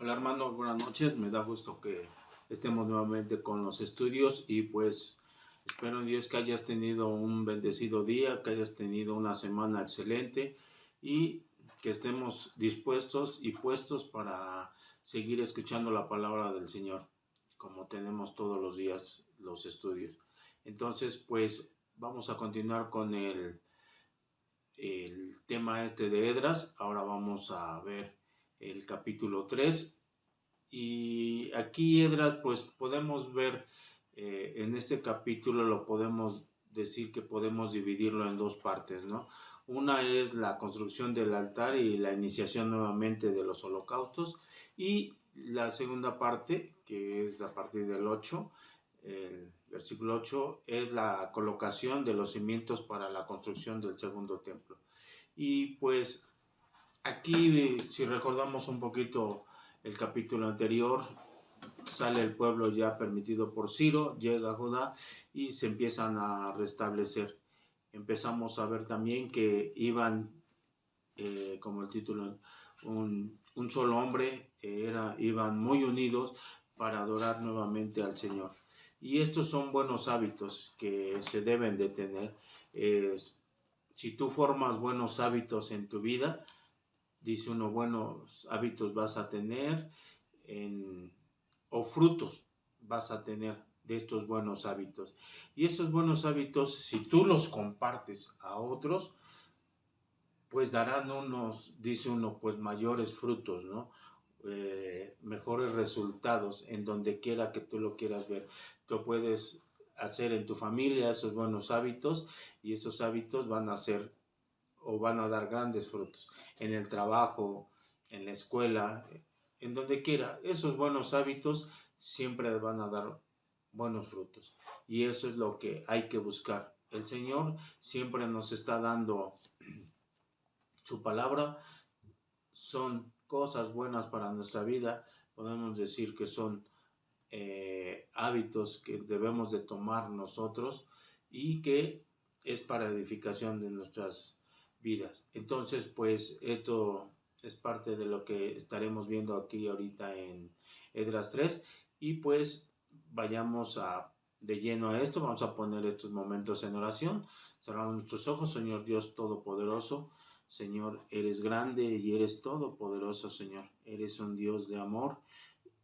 Hola hermano, buenas noches. Me da gusto que estemos nuevamente con los estudios y pues espero en Dios que hayas tenido un bendecido día, que hayas tenido una semana excelente y que estemos dispuestos y puestos para seguir escuchando la palabra del Señor, como tenemos todos los días los estudios. Entonces, pues vamos a continuar con el tema este de Edras. Ahora vamos a ver el capítulo 3 y aquí Edras pues podemos ver en este capítulo lo podemos decir que podemos dividirlo en dos partes, ¿no? Una es la construcción del altar y la iniciación nuevamente de los holocaustos, y la segunda parte, que es a partir del 8, el versículo 8, es la colocación de los cimientos para la construcción del segundo templo. Y pues aquí, si recordamos un poquito el capítulo anterior, sale el pueblo ya permitido por Ciro, llega a Judá y se empiezan a restablecer. Empezamos a ver también que iban, como el título, un solo hombre, iban muy unidos para adorar nuevamente al Señor. Y estos son buenos hábitos que se deben de tener. Si tú formas buenos hábitos en tu vida, dice uno, buenos hábitos vas a tener o frutos vas a tener de estos buenos hábitos. Y estos buenos hábitos, si tú los compartes a otros, pues darán unos, dice uno, pues mayores frutos, ¿no? Mejores resultados en donde quiera que tú lo quieras ver. Tú puedes hacer en tu familia esos buenos hábitos y esos hábitos van a ser o van a dar grandes frutos en el trabajo, en la escuela, en donde quiera. Esos buenos hábitos siempre van a dar buenos frutos y eso es lo que hay que buscar. El Señor siempre nos está dando su palabra, son cosas buenas para nuestra vida. Podemos decir que son hábitos que debemos de tomar nosotros y que es para edificación de nuestras vidas. Entonces, pues esto es parte de lo que estaremos viendo aquí ahorita en Edras 3 y pues vayamos de lleno a esto. Vamos a poner estos momentos en oración. Cerramos nuestros ojos. Señor Dios Todopoderoso, Señor, eres grande y eres todopoderoso, Señor. Eres un Dios de amor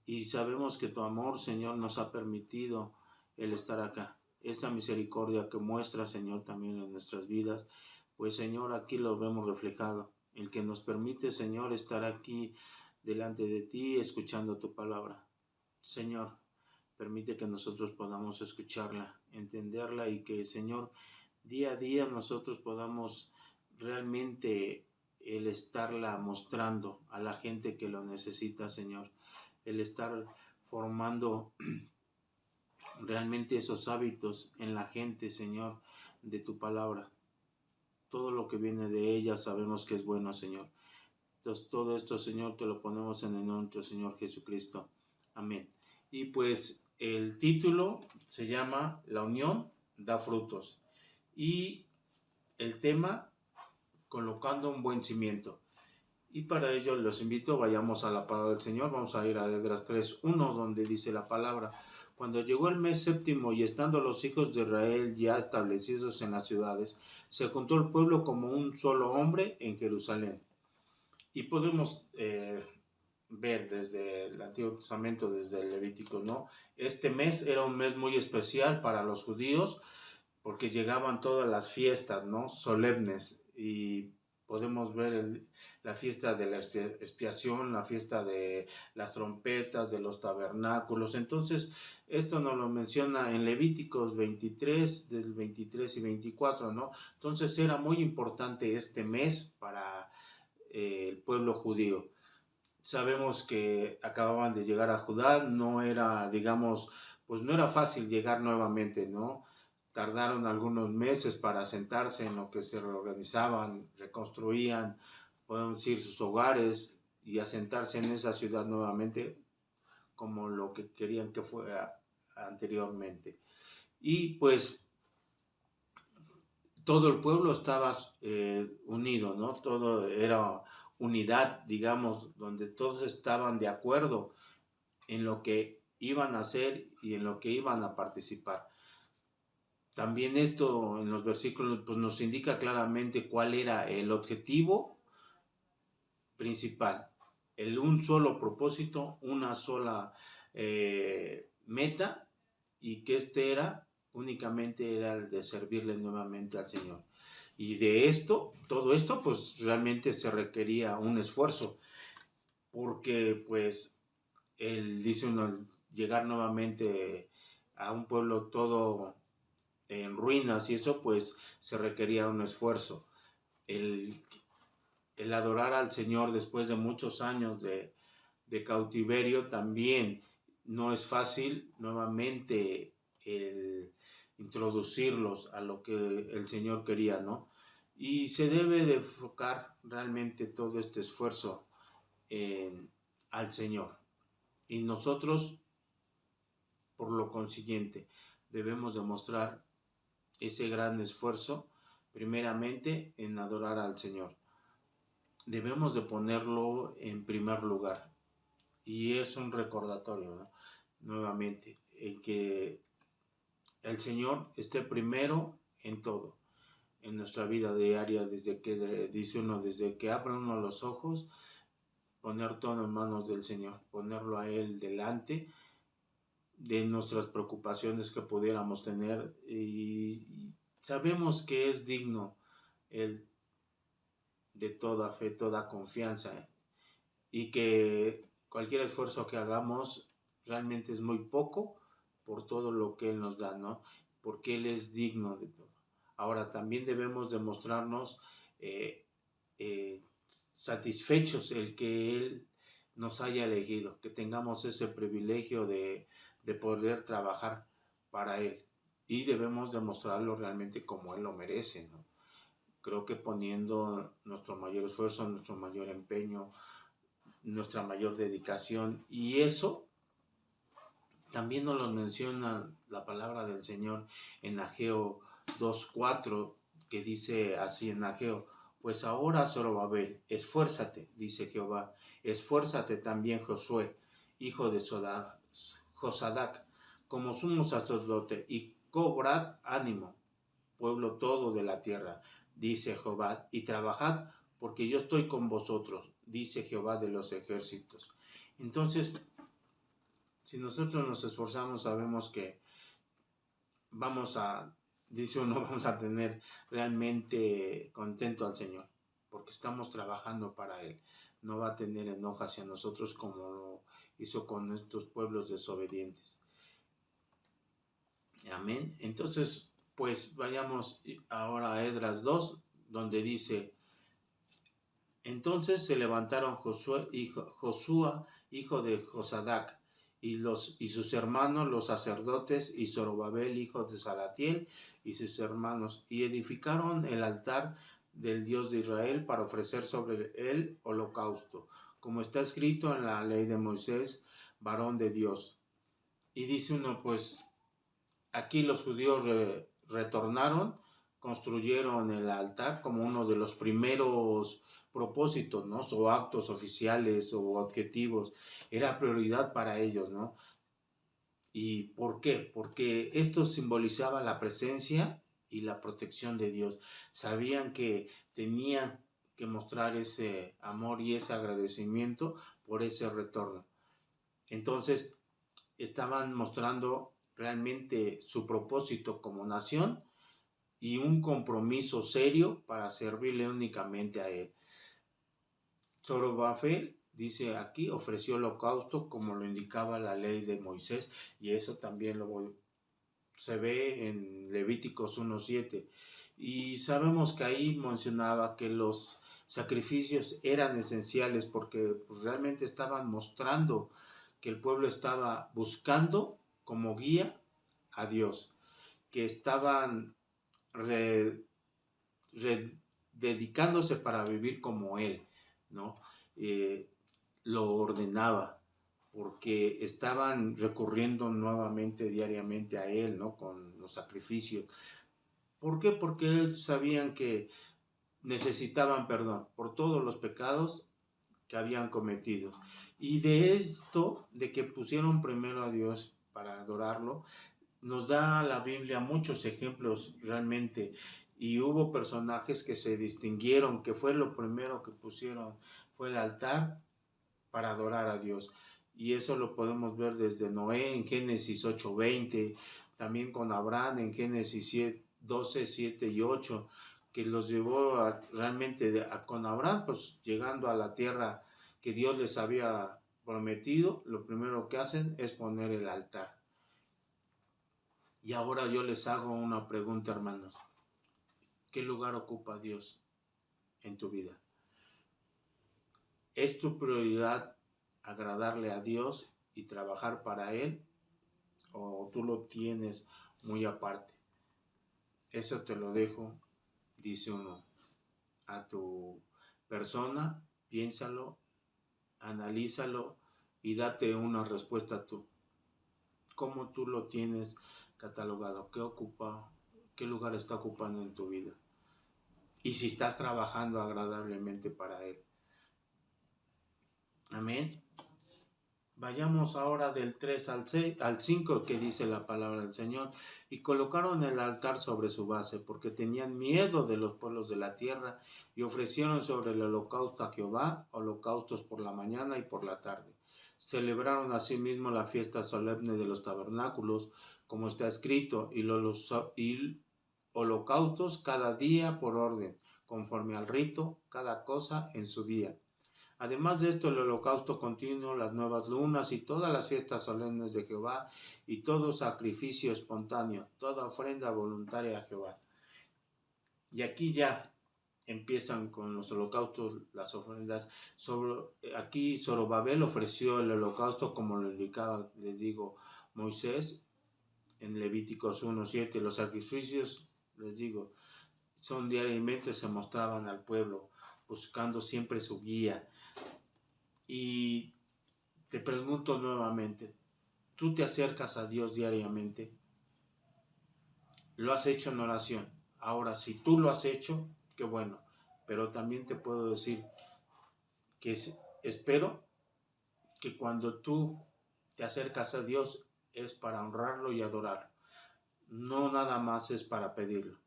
y sabemos que tu amor, Señor, nos ha permitido el estar acá. Esa misericordia que muestra, Señor, también en nuestras vidas, pues, Señor, aquí lo vemos reflejado. El que nos permite, Señor, estar aquí delante de ti, escuchando tu palabra. Señor, permite que nosotros podamos escucharla, entenderla y que, Señor, día a día nosotros podamos realmente el estarla mostrando a la gente que lo necesita, Señor. El estar formando realmente esos hábitos en la gente, Señor, de tu palabra. Todo lo que viene de ella sabemos que es bueno, Señor. Entonces todo esto, Señor, te lo ponemos en el nombre de nuestro Señor Jesucristo. Amén. Y pues el título se llama La unión da frutos. Y el tema, colocando un buen cimiento. Y para ello los invito, vayamos a la palabra del Señor. Vamos a ir a Edras 3:1, donde dice la palabra: cuando llegó el mes séptimo y estando los hijos de Israel ya establecidos en las ciudades, se juntó el pueblo como un solo hombre en Jerusalén. Y podemos ver desde el Antiguo Testamento, desde el Levítico, ¿no? Este mes era un mes muy especial para los judíos porque llegaban todas las fiestas, ¿no? Solemnes, y podemos ver la fiesta de la expiación, la fiesta de las trompetas, de los tabernáculos. Entonces, esto nos lo menciona en Levíticos 23, del 23 y 24, ¿no? Entonces, era muy importante este mes para el pueblo judío. Sabemos que acababan de llegar a Judá, no era, digamos, pues no era fácil llegar nuevamente, ¿no? Tardaron algunos meses para asentarse en lo que se reorganizaban, reconstruían, podemos decir, sus hogares y asentarse en esa ciudad nuevamente como lo que querían que fuera anteriormente. Y pues todo el pueblo estaba unido, ¿no? Todo era unidad, digamos, donde todos estaban de acuerdo en lo que iban a hacer y en lo que iban a participar. También esto en los versículos pues nos indica claramente cuál era el objetivo principal, un solo propósito, una sola meta, y que únicamente era el de servirle nuevamente al Señor. Y de todo esto, pues realmente se requería un esfuerzo, porque pues él dice uno, llegar nuevamente a un pueblo todo en ruinas y eso, pues se requería un esfuerzo. El, el adorar al Señor después de muchos años de cautiverio también no es fácil nuevamente el introducirlos a lo que el Señor quería, ¿no? Y se debe de enfocar realmente todo este esfuerzo al Señor. Y nosotros, por lo consiguiente, debemos demostrar ese gran esfuerzo, primeramente en adorar al Señor. Debemos de ponerlo en primer lugar. Y es un recordatorio, ¿no? Nuevamente, en que el Señor esté primero en todo, en nuestra vida diaria, dice uno, desde que abre uno los ojos, poner todo en manos del Señor, ponerlo a Él delante de nuestras preocupaciones que pudiéramos tener, y sabemos que es digno Él de toda fe, toda confianza, y que cualquier esfuerzo que hagamos realmente es muy poco por todo lo que Él nos da, ¿no? Porque Él es digno de todo. Ahora, también debemos demostrarnos satisfechos el que Él nos haya elegido, que tengamos ese privilegio de poder trabajar para Él, y debemos demostrarlo realmente como Él lo merece, ¿no? Creo que poniendo nuestro mayor esfuerzo, nuestro mayor empeño, nuestra mayor dedicación, y eso también nos lo menciona la palabra del Señor en Ageo 2:4, que dice así en Ageo: pues ahora, Zorobabel, esfuérzate, dice Jehová, esfuérzate también Josué, hijo de Josadac, como sumo sacerdote, y cobrad ánimo, pueblo todo de la tierra, dice Jehová, y trabajad, porque yo estoy con vosotros, dice Jehová de los ejércitos. Entonces, si nosotros nos esforzamos, sabemos que dice uno, vamos a tener realmente contento al Señor, porque estamos trabajando para Él. No va a tener enojo hacia nosotros como lo hizo con estos pueblos desobedientes. Amén. Entonces, pues vayamos ahora a Esdras 2, donde dice: entonces se levantaron Josué, hijo de Josadac, y sus hermanos, los sacerdotes, y Zorobabel, hijo de Salatiel, y sus hermanos, y edificaron el altar del Dios de Israel para ofrecer sobre él holocausto, como está escrito en la ley de Moisés, varón de Dios. Y dice uno, pues aquí los judíos retornaron, construyeron el altar como uno de los primeros propósitos, ¿no? O actos oficiales o objetivos. Era prioridad para ellos, ¿no? ¿Y por qué? Porque esto simbolizaba la presencia y la protección de Dios. Sabían que tenían que mostrar ese amor y ese agradecimiento por ese retorno. Entonces, estaban mostrando realmente su propósito como nación y un compromiso serio para servirle únicamente a Él. Zorobabel, dice aquí, ofreció holocausto como lo indicaba la ley de Moisés, y eso también se ve en Levíticos 1:7. Y sabemos que ahí mencionaba que los sacrificios eran esenciales porque pues, realmente estaban mostrando que el pueblo estaba buscando como guía a Dios, que estaban dedicándose para vivir como Él, ¿no? Lo ordenaba, porque estaban recurriendo nuevamente diariamente a Él, ¿no? Con los sacrificios. ¿Por qué? Porque sabían que necesitaban perdón por todos los pecados que habían cometido. Y de esto, de que pusieron primero a Dios para adorarlo, nos da la Biblia muchos ejemplos realmente. Y hubo personajes que se distinguieron, que fue lo primero que pusieron, fue el altar para adorar a Dios. Y eso lo podemos ver desde Noé en Génesis 8:20, también con Abraham en Génesis 12, 7 y 8, que los llevó realmente con Abraham, pues llegando a la tierra que Dios les había prometido, lo primero que hacen es poner el altar. Y ahora yo les hago una pregunta, hermanos. ¿Qué lugar ocupa Dios en tu vida? ¿Es tu prioridad agradarle a Dios y trabajar para Él? ¿O tú lo tienes muy aparte? Eso te lo dejo, dice uno, a tu persona. Piénsalo, analízalo y date una respuesta tú. ¿Cómo tú lo tienes catalogado? ¿Qué lugar está ocupando en tu vida? Y si estás trabajando agradablemente para Él. Amén. Vayamos ahora del 3 al 5, que dice la palabra del Señor. Y colocaron el altar sobre su base, porque tenían miedo de los pueblos de la tierra, y ofrecieron sobre el holocausto a Jehová, holocaustos por la mañana y por la tarde. Celebraron asimismo la fiesta solemne de los tabernáculos, como está escrito, y holocaustos cada día por orden, conforme al rito, cada cosa en su día. Además de esto, el holocausto continuo, las nuevas lunas y todas las fiestas solemnes de Jehová y todo sacrificio espontáneo, toda ofrenda voluntaria a Jehová. Y aquí ya empiezan con los holocaustos, las ofrendas. Aquí Zorobabel ofreció el holocausto como lo indicaba, les digo, Moisés en Levíticos 1:7. Los sacrificios, les digo, son diariamente, se mostraban al pueblo, buscando siempre su guía. Y te pregunto nuevamente, ¿tú te acercas a Dios diariamente? ¿Lo has hecho en oración? Ahora, si tú lo has hecho, qué bueno. Pero también te puedo decir que espero que cuando tú te acercas a Dios es para honrarlo y adorarlo. No nada más es para pedirlo.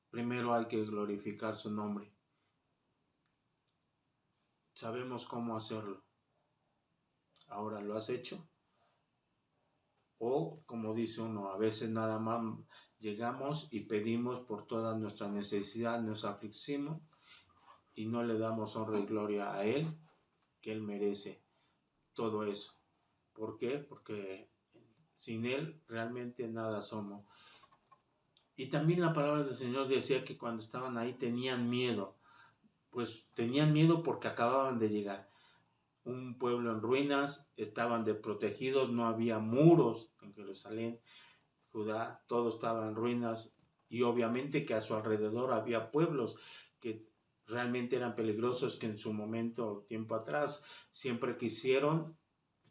Primero hay que glorificar su nombre. Sabemos cómo hacerlo. Ahora, ¿lo has hecho? O, como dice uno, a veces nada más llegamos y pedimos por toda nuestra necesidad, nos afligimos y no le damos honra y gloria a Él, que Él merece todo eso. ¿Por qué? Porque sin Él realmente nada somos. Y también la palabra del Señor decía que cuando estaban ahí tenían miedo. Pues tenían miedo porque acababan de llegar. Un pueblo en ruinas, estaban desprotegidos, no había muros en Jerusalén, Judá, todo estaba en ruinas, y obviamente que a su alrededor había pueblos que realmente eran peligrosos, que en su momento, tiempo atrás, siempre quisieron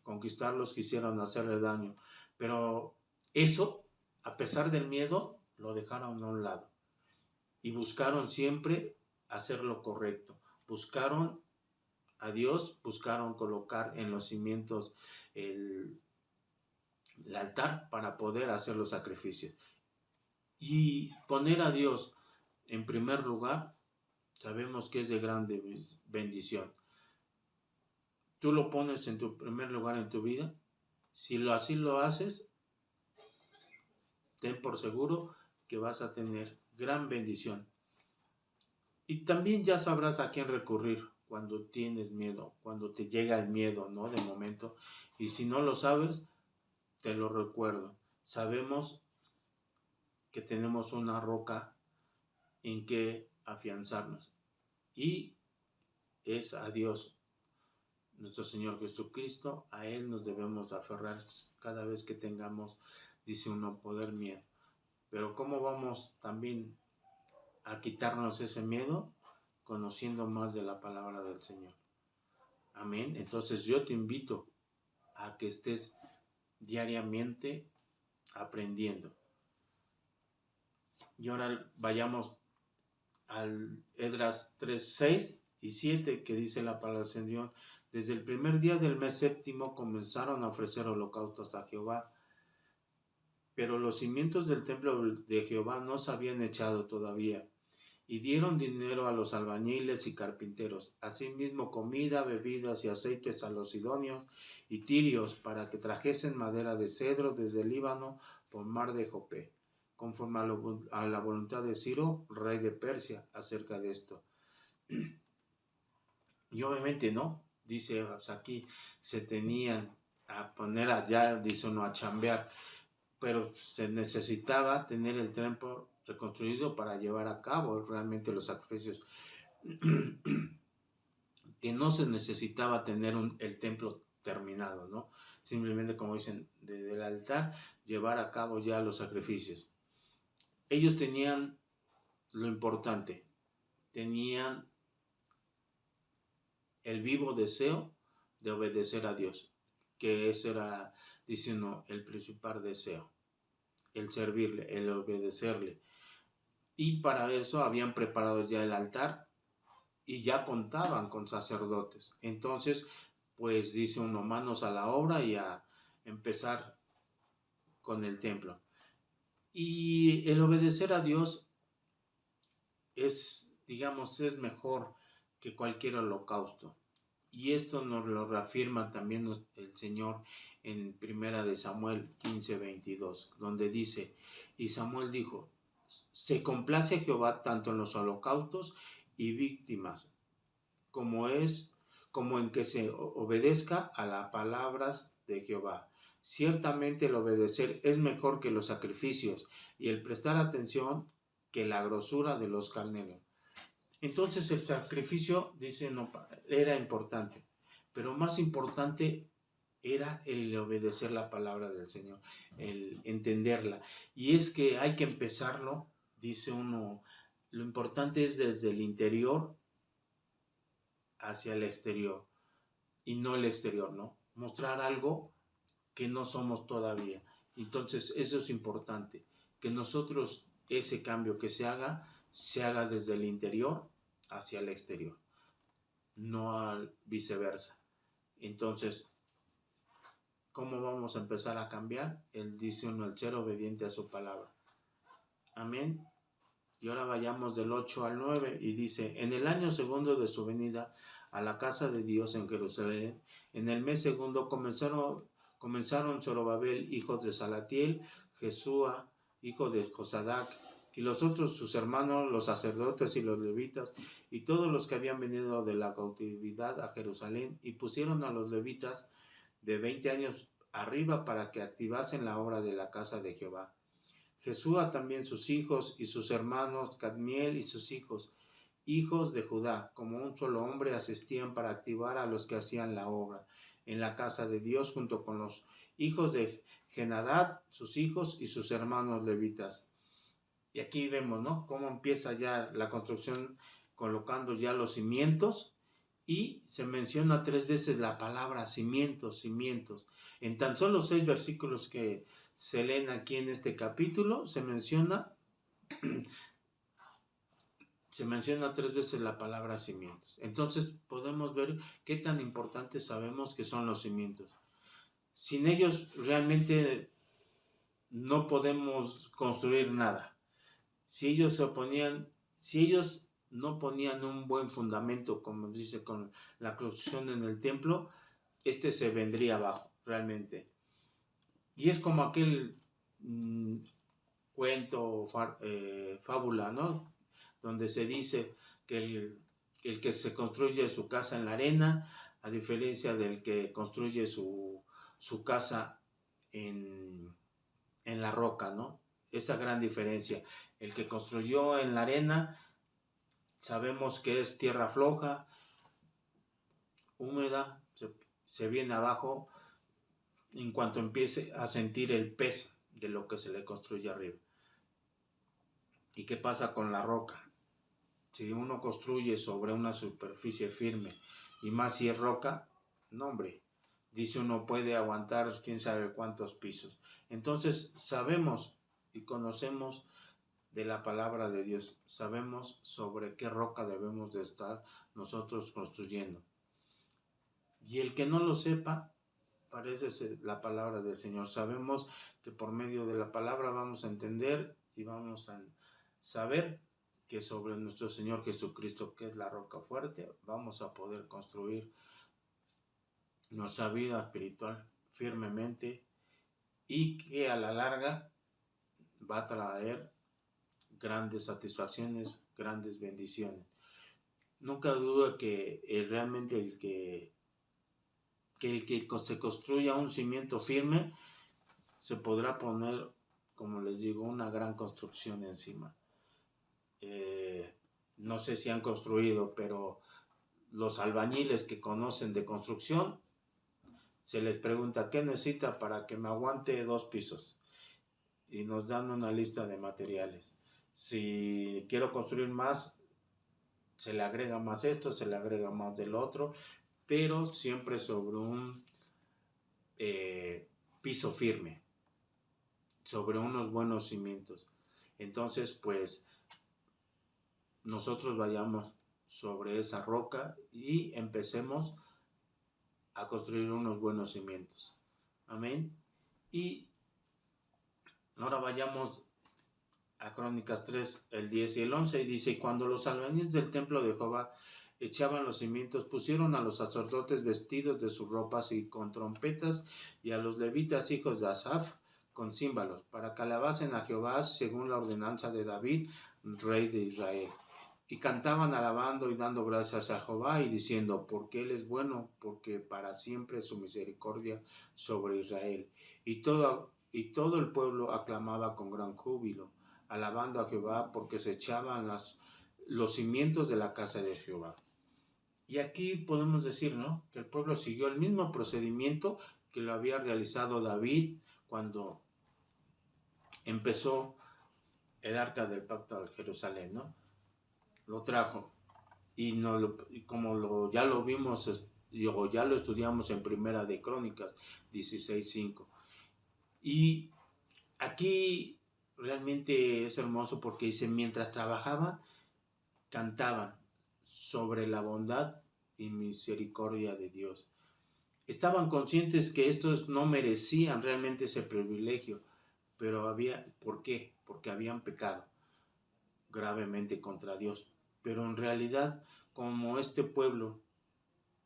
conquistarlos, quisieron hacerle daño. Pero eso, a pesar del miedo, lo dejaron a un lado y buscaron siempre hacer lo correcto. Buscaron a Dios, buscaron colocar en los cimientos el altar para poder hacer los sacrificios. Y poner a Dios en primer lugar, sabemos que es de grande bendición. Tú lo pones en tu primer lugar en tu vida. Si así lo haces, ten por seguro que vas a tener gran bendición. Y también ya sabrás a quién recurrir cuando tienes miedo, cuando te llega el miedo, ¿no? De momento. Y si no lo sabes, te lo recuerdo. Sabemos que tenemos una roca en que afianzarnos. Y es a Dios, nuestro Señor Jesucristo. A Él nos debemos aferrar cada vez que tengamos, dice uno, poder miedo. Pero ¿cómo vamos también a quitarnos ese miedo? Conociendo más de la palabra del Señor. Amén. Entonces yo te invito a que estés diariamente aprendiendo. Y ahora vayamos al Esdras 3:6 y 7, que dice la palabra del Señor: desde el primer día del mes séptimo comenzaron a ofrecer holocaustos a Jehová, pero los cimientos del templo de Jehová no se habían echado todavía. Y dieron dinero a los albañiles y carpinteros, asimismo comida, bebidas y aceites a los sidonios y tirios, para que trajesen madera de cedro desde el Líbano por mar de Jope, conforme a la voluntad de Ciro, rey de Persia, acerca de esto. Y obviamente no, dice pues aquí, se tenían a poner allá, dice uno, a chambear, pero se necesitaba tener el templo reconstruido para llevar a cabo realmente los sacrificios, que no se necesitaba tener el templo terminado, ¿no? Simplemente, como dicen, desde el altar llevar a cabo ya los sacrificios. Ellos tenían lo importante, tenían el vivo deseo de obedecer a Dios, que ese era, dice uno, el principal deseo, el servirle, el obedecerle. Y para eso habían preparado ya el altar y ya contaban con sacerdotes. Entonces, pues dice uno, manos a la obra y a empezar con el templo. Y el obedecer a Dios es, digamos, es mejor que cualquier holocausto. Y esto nos lo reafirma también el Señor en 1 de Samuel 15:22, donde dice: y Samuel dijo, se complace Jehová tanto en los holocaustos y víctimas, como en que se obedezca a las palabras de Jehová. Ciertamente el obedecer es mejor que los sacrificios, y el prestar atención que la grosura de los carneros. Entonces el sacrificio, dice, no, era importante, pero más importante era el obedecer la palabra del Señor, el entenderla. Y es que hay que empezarlo, dice uno, lo importante es desde el interior hacia el exterior, y no el exterior, ¿no? Mostrar algo que no somos todavía. Entonces eso es importante, que nosotros ese cambio que se haga desde el interior hacia el exterior, no al viceversa. Entonces, ¿cómo vamos a empezar a cambiar? Él dice uno, el ser obediente a su palabra. Amén. Y ahora vayamos del 8 al 9 y dice: en el año segundo de su venida a la casa de Dios en Jerusalén, en el mes segundo comenzaron Zorobabel, hijo de Salatiel, Jesúa, hijo de Josadac, y los otros sus hermanos, los sacerdotes y los levitas, y todos los que habían venido de la cautividad a Jerusalén, y pusieron a los levitas de 20 años arriba para que activasen la obra de la casa de Jehová. Jesúa también sus hijos y sus hermanos, Cadmiel y sus hijos, hijos de Judá, como un solo hombre asistían para activar a los que hacían la obra en la casa de Dios, junto con los hijos de Genadad, sus hijos y sus hermanos levitas. Y aquí vemos, ¿no?, cómo empieza ya la construcción, colocando ya los cimientos, y se menciona 3 veces la palabra cimientos, cimientos. En tan solo 6 versículos que se leen aquí en este capítulo, se menciona 3 veces la palabra cimientos. Entonces podemos ver qué tan importantes sabemos que son los cimientos. Sin ellos realmente no podemos construir nada. Si ellos no ponían un buen fundamento, como dice con la construcción en el templo, se vendría abajo realmente. Y es como aquel cuento, fábula, ¿no?, donde se dice que el que se construye su casa en la arena, a diferencia del que construye su casa en la roca, ¿no? Esa gran diferencia. El que construyó en la arena, sabemos que es tierra floja, húmeda, se viene abajo en cuanto empiece a sentir el peso de lo que se le construye arriba. ¿Y qué pasa con la roca? Si uno construye sobre una superficie firme, y más si es roca, no, hombre, dice uno, puede aguantar quién sabe cuántos pisos. Entonces sabemos y conocemos de la palabra de Dios. Sabemos sobre qué roca debemos de estar nosotros construyendo. Y el que no lo sepa, parece ser la palabra del Señor. Sabemos que por medio de la palabra vamos a entender y vamos a saber que sobre nuestro Señor Jesucristo, que es la roca fuerte, vamos a poder construir nuestra vida espiritual firmemente y que a la larga va a traer grandes satisfacciones, grandes bendiciones. Nunca dudo que realmente el que se construya un cimiento firme, se podrá poner, como les digo, una gran construcción encima. No sé si han construido, pero los albañiles que conocen de construcción, se les pregunta qué necesita para que me aguante 2 pisos. Y nos dan una lista de materiales. Si quiero construir más, se le agrega más esto, se le agrega más del otro, pero siempre sobre un piso firme, sobre unos buenos cimientos. Entonces, pues, nosotros vayamos sobre esa roca y empecemos a construir unos buenos cimientos. Amén. Y ahora vayamos a Crónicas 3, el 10 y el 11, y dice: y cuando los albañiles del templo de Jehová echaban los cimientos, pusieron a los sacerdotes vestidos de sus ropas y con trompetas, y a los levitas hijos de Asaf con címbalos, para que alabasen a Jehová según la ordenanza de David, rey de Israel. Y cantaban alabando y dando gracias a Jehová y diciendo: porque Él es bueno, porque para siempre es su misericordia sobre Israel. Y todo el pueblo aclamaba con gran júbilo, alabando a Jehová, porque se echaban los cimientos de la casa de Jehová. Y aquí podemos decir, ¿no?, que el pueblo siguió el mismo procedimiento que lo había realizado David cuando empezó el arca del pacto al Jerusalén, ¿no? Lo trajo y ya lo vimos o ya lo estudiamos en Primera de Crónicas 16:5. Y aquí realmente es hermoso porque dice: mientras trabajaban, cantaban sobre la bondad y misericordia de Dios. Estaban conscientes que estos no merecían realmente ese privilegio, pero ¿por qué? Porque habían pecado gravemente contra Dios. Pero en realidad, como este pueblo,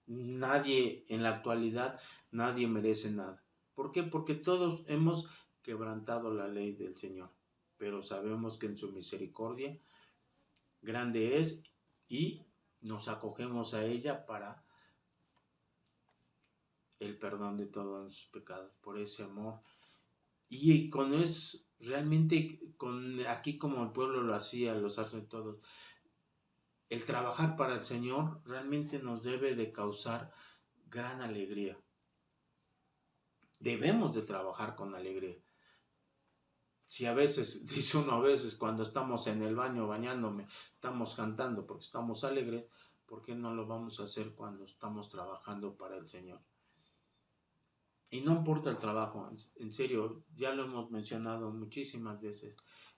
nadie en la actualidad, nadie merece nada. ¿Por qué? Porque todos hemos quebrantado la ley del Señor, pero sabemos que en su misericordia grande es y nos acogemos a ella para el perdón de todos los pecados, por ese amor. Y realmente aquí como el pueblo lo hacía, los hace todos, el trabajar para el Señor realmente nos debe de causar gran alegría. Debemos de trabajar con alegría. Si a veces, dice uno, a veces cuando estamos en el baño bañándome, estamos cantando porque estamos alegres, ¿por qué no lo vamos a hacer cuando estamos trabajando para el Señor? Y no importa el trabajo, en serio, ya lo hemos mencionado muchísimas veces,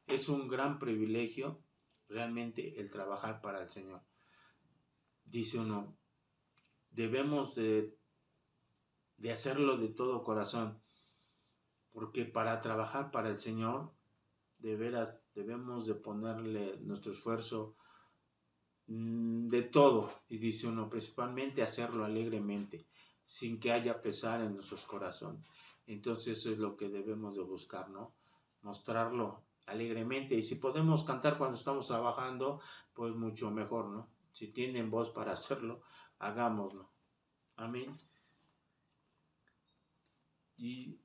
es un gran privilegio realmente el trabajar para el Señor. Dice uno, debemos de hacerlo de todo corazón, porque para trabajar para el Señor, de veras, debemos de ponerle nuestro esfuerzo de todo, y dice uno, principalmente hacerlo alegremente, sin que haya pesar en nuestros corazones. Entonces eso es lo que debemos de buscar, ¿no? Mostrarlo alegremente, y si podemos cantar cuando estamos trabajando, pues mucho mejor, ¿no? Si tienen voz para hacerlo, hagámoslo. Amén. Y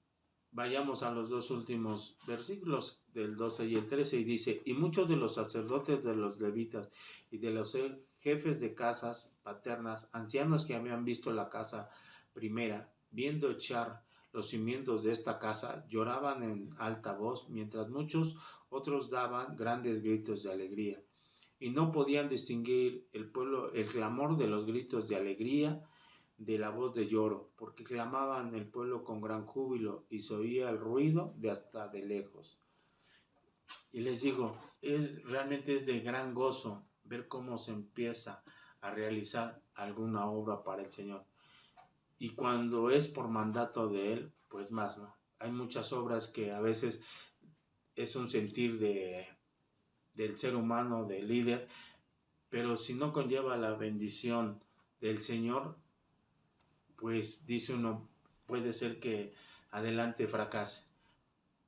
vayamos a los 2 últimos versículos, del 12 y el 13, y dice: y muchos de los sacerdotes, de los levitas y de los jefes de casas paternas, ancianos que habían visto la casa primera, viendo echar los cimientos de esta casa, lloraban en alta voz, mientras muchos otros daban grandes gritos de alegría. Y no podían distinguir el pueblo el clamor de los gritos de alegría de la voz de lloro, porque clamaban el pueblo con gran júbilo, y se oía el ruido de hasta de lejos. Y les digo, realmente es de gran gozo ver cómo se empieza a realizar alguna obra para el Señor. Y cuando es por mandato de Él, pues más, ¿no? Hay muchas obras que a veces es un sentir del ser humano, del líder, pero si no conlleva la bendición del Señor, pues dice uno, puede ser que adelante fracase.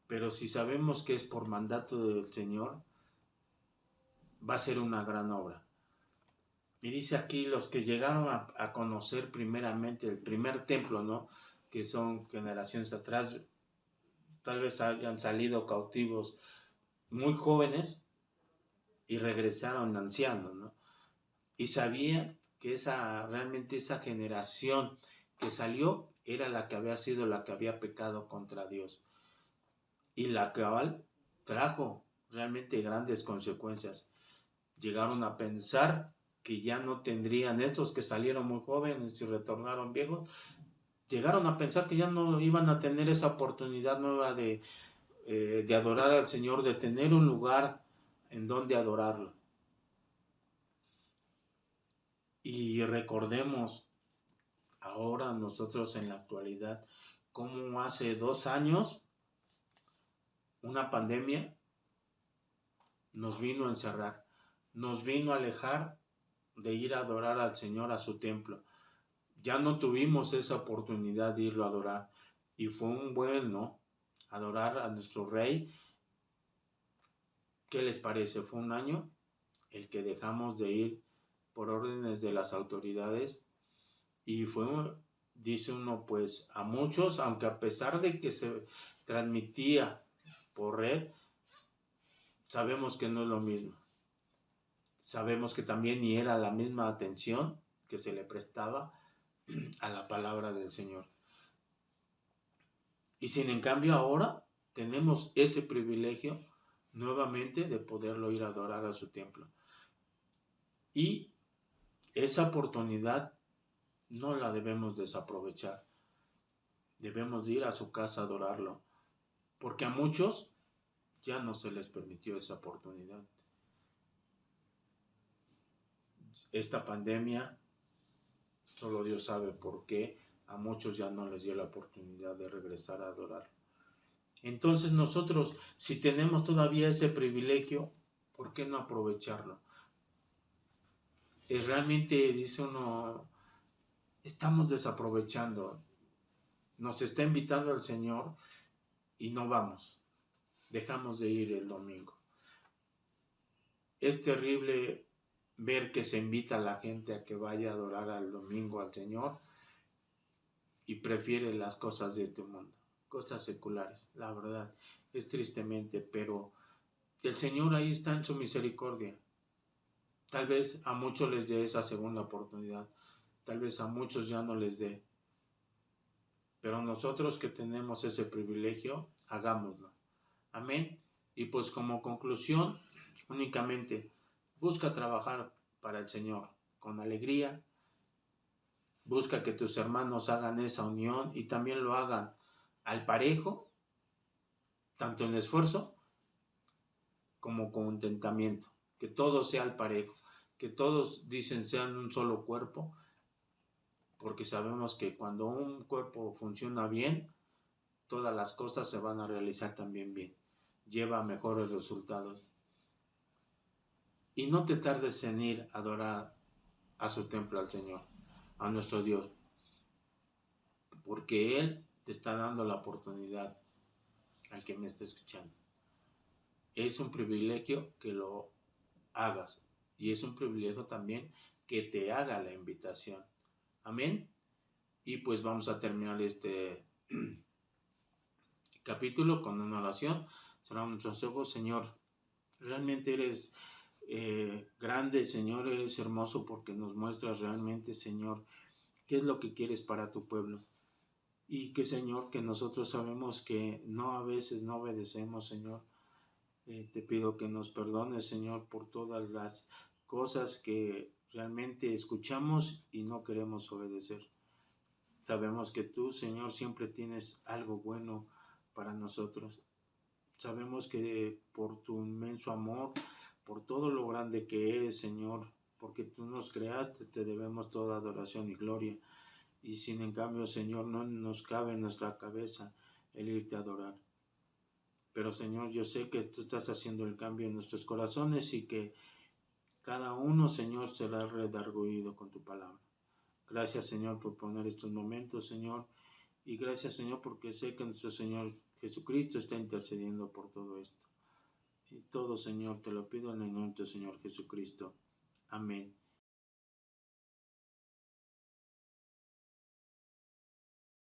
Pero si sabemos que es por mandato del Señor, va a ser una gran obra. Y dice aquí, los que llegaron a conocer primeramente el primer templo, ¿no? Que son generaciones atrás, tal vez hayan salido cautivos muy jóvenes y regresaron ancianos, ¿no? Y sabían que realmente esa generación que salió era la que había sido la que había pecado contra Dios. Y la cual trajo realmente grandes consecuencias. Llegaron a pensar que ya no tendrían, estos que salieron muy jóvenes y retornaron viejos, llegaron a pensar que ya no iban a tener esa oportunidad nueva de adorar al Señor, de tener un lugar en donde adorarlo. Y recordemos ahora nosotros en la actualidad, como hace 2 años una pandemia nos vino a encerrar, nos vino a alejar de ir a adorar al Señor a su templo. Ya no tuvimos esa oportunidad de irlo a adorar. Y fue un buen, ¿no? Adorar a nuestro Rey. ¿Qué les parece? Fue un año el que dejamos de ir por órdenes de las autoridades. Y fue, dice uno, pues a muchos, aunque a pesar de que se transmitía por red, sabemos que no es lo mismo. Sabemos que también ni era la misma atención que se le prestaba a la palabra del Señor. Y sin en cambio ahora tenemos ese privilegio nuevamente de poderlo ir a adorar a su templo. Y esa oportunidad no la debemos desaprovechar. Debemos ir a su casa a adorarlo. Porque a muchos ya no se les permitió esa oportunidad. Esta pandemia, solo Dios sabe por qué, a muchos ya no les dio la oportunidad de regresar a adorar. Entonces nosotros, si tenemos todavía ese privilegio, ¿por qué no aprovecharlo? Realmente, dice uno, estamos desaprovechando. Nos está invitando el Señor y no vamos. Dejamos de ir el domingo. Es terrible ver que se invita a la gente a que vaya a adorar al domingo al Señor y prefiere las cosas de este mundo, cosas seculares, la verdad, es tristemente, pero el Señor ahí está en su misericordia. Tal vez a muchos les dé esa segunda oportunidad, tal vez a muchos ya no les dé, pero nosotros que tenemos ese privilegio, hagámoslo. Amén. Y pues como conclusión, únicamente busca trabajar para el Señor con alegría. Busca que tus hermanos hagan esa unión y también lo hagan al parejo, tanto en esfuerzo como contentamiento. Que todo sea al parejo, que todos dicen sean un solo cuerpo, porque sabemos que cuando un cuerpo funciona bien, todas las cosas se van a realizar también bien. Lleva a mejores resultados. Y no te tardes en ir a adorar a su templo al Señor, a nuestro Dios, porque Él te está dando la oportunidad al que me está escuchando. Es un privilegio que lo hagas y es un privilegio también que te haga la invitación. Amén. Y pues vamos a terminar este capítulo con una oración. Será un consejo. Señor, realmente eres grande, Señor, eres hermoso porque nos muestras realmente, Señor, qué es lo que quieres para tu pueblo. Y que, Señor, que nosotros sabemos que no, a veces no obedecemos, Señor. Te pido que nos perdones, Señor, por todas las cosas que realmente escuchamos y no queremos obedecer. Sabemos que tú, Señor, siempre tienes algo bueno para nosotros. Sabemos que por tu inmenso amor, por todo lo grande que eres, Señor, porque tú nos creaste, te debemos toda adoración y gloria. Y sin en cambio, Señor, no nos cabe en nuestra cabeza el irte a adorar. Pero, Señor, yo sé que tú estás haciendo el cambio en nuestros corazones y que cada uno, Señor, será redarguido con tu palabra. Gracias, Señor, por poner estos momentos, Señor. Y gracias, Señor, porque sé que nuestro Señor Jesucristo está intercediendo por todo esto. Y todo, Señor, te lo pido en el nombre del Señor Jesucristo. Amén.